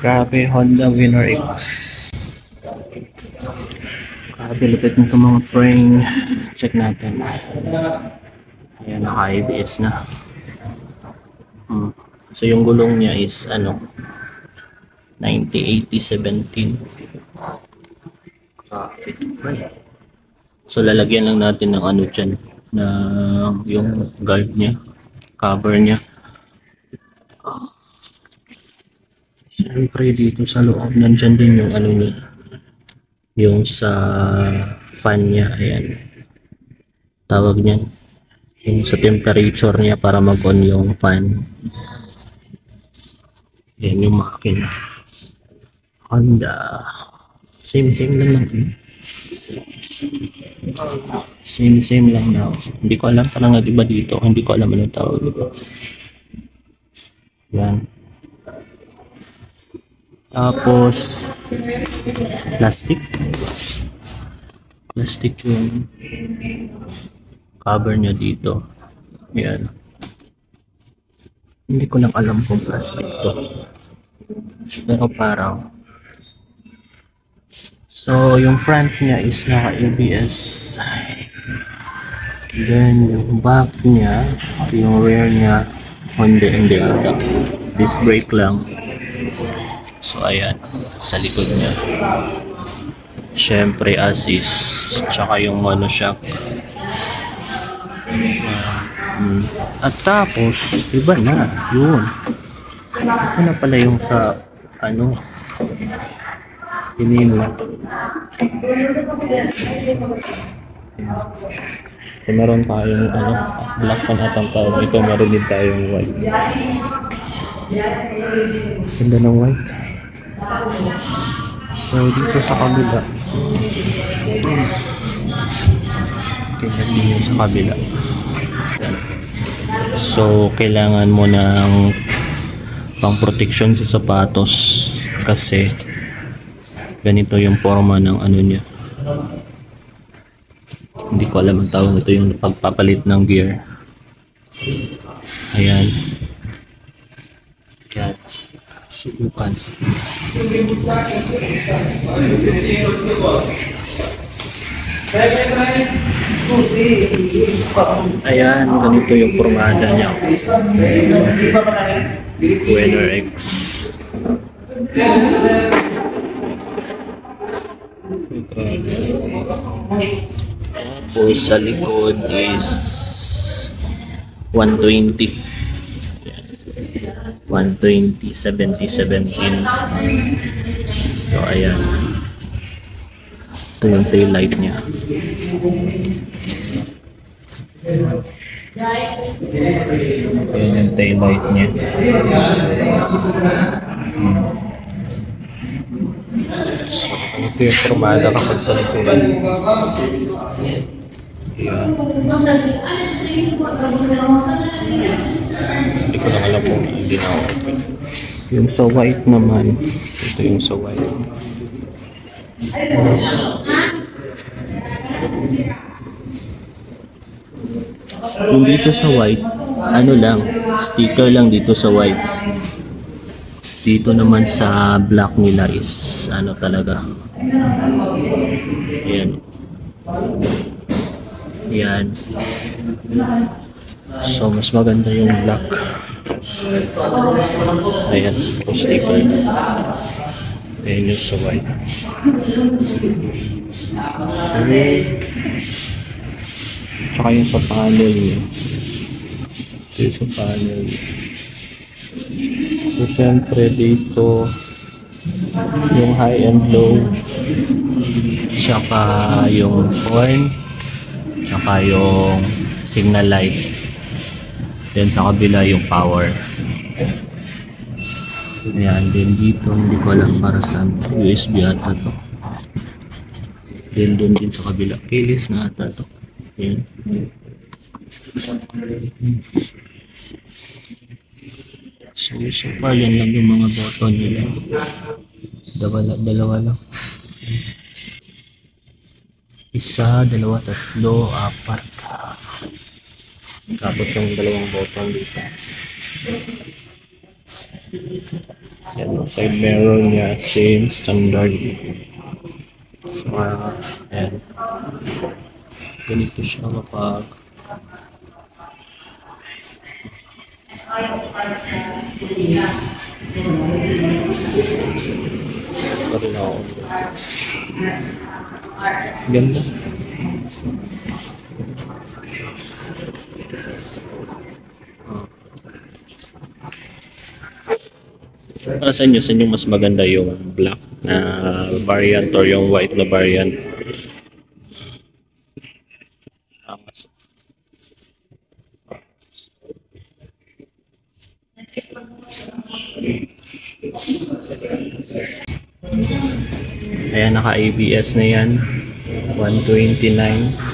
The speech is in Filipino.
Grabe, Honda Winner X. Grabe, lupit nito mga frame. Check natin. Ayan, naka-ABS na. So yung gulong niya is 90-80-17. So lalagyan lang natin ng dyan, na yung guard niya, cover niya. Siyempre dito sa loob nandyan din yung niya, yung sa fan niya. Ayan, tawag niyan, yung sa temperature niya para mag-on yung fan. Ayan yung makina Honda. Same lang natin. Same lang na. Hindi ko alam, parang nag-iba dito. Hindi ko alam anong tawag dito. Yan. Tapos plastic yung cover niya dito. Yan. Hindi ko lang alam kung plastic to, pero parang. So yung front niya is naka ABS, then yung back niya, yung rear niya hindi ata, disc brake lang. So ayan, sa likod niya syempre assist, tsaka yung shock. At tapos iba na yun. Ito na pala yung sa sinima. So meron tayong black pan atang tawag dito, meron din tayong white. Ganda ng white. So dito sa kabila, tingnan niyo sa kabila. So kailangan mo ng pang protection sa sapatos kasi ganito yung forma ng niya. Hindi ko alam ang tawag nito, yung pagpapalit ng gear. Ayan. Ayan. Subukan. Ayan, ganito yung formada niya. Winner X. Tapos sa likod is 120. 120, 70, 17. So ayan, ito yung tail light niya. Ayan yung tail light niya. So ito yung formada kapag sa likuran. Ayan. Hindi ko lang alam kung hindi na open. Yung sa white naman, ito yung sa white. Yung dito sa white, lang, sticker lang dito sa white. Dito naman sa black nila is talaga. Ayan. Ayan. So mas maganda yung black. Ayan, sticker. Ayan yung sa white. So, tsaka yung sa panel niya. Ito yung sa panel niya. So syempre dito yung high and low, tsaka yung horn, tsaka yung signal light. Then sa kabila yung power. Ayan, then dito hindi ko alam para saan, USB ata to. Then doon din sa kabila, keyless na ata to. Ayan. So far yan lang yung mga button nila. Dalawa lang. Isa, dalawa, tatlo, apat. Tapos yung dalawang button dito. Yan, yung side mirror niya, same standard. So, ayan. Ganito siya kapag pa rin ako. Ganda. Para sa inyo mas maganda yung black na variant or yung white na variant? Mas ayan, naka ABS na yan, 129.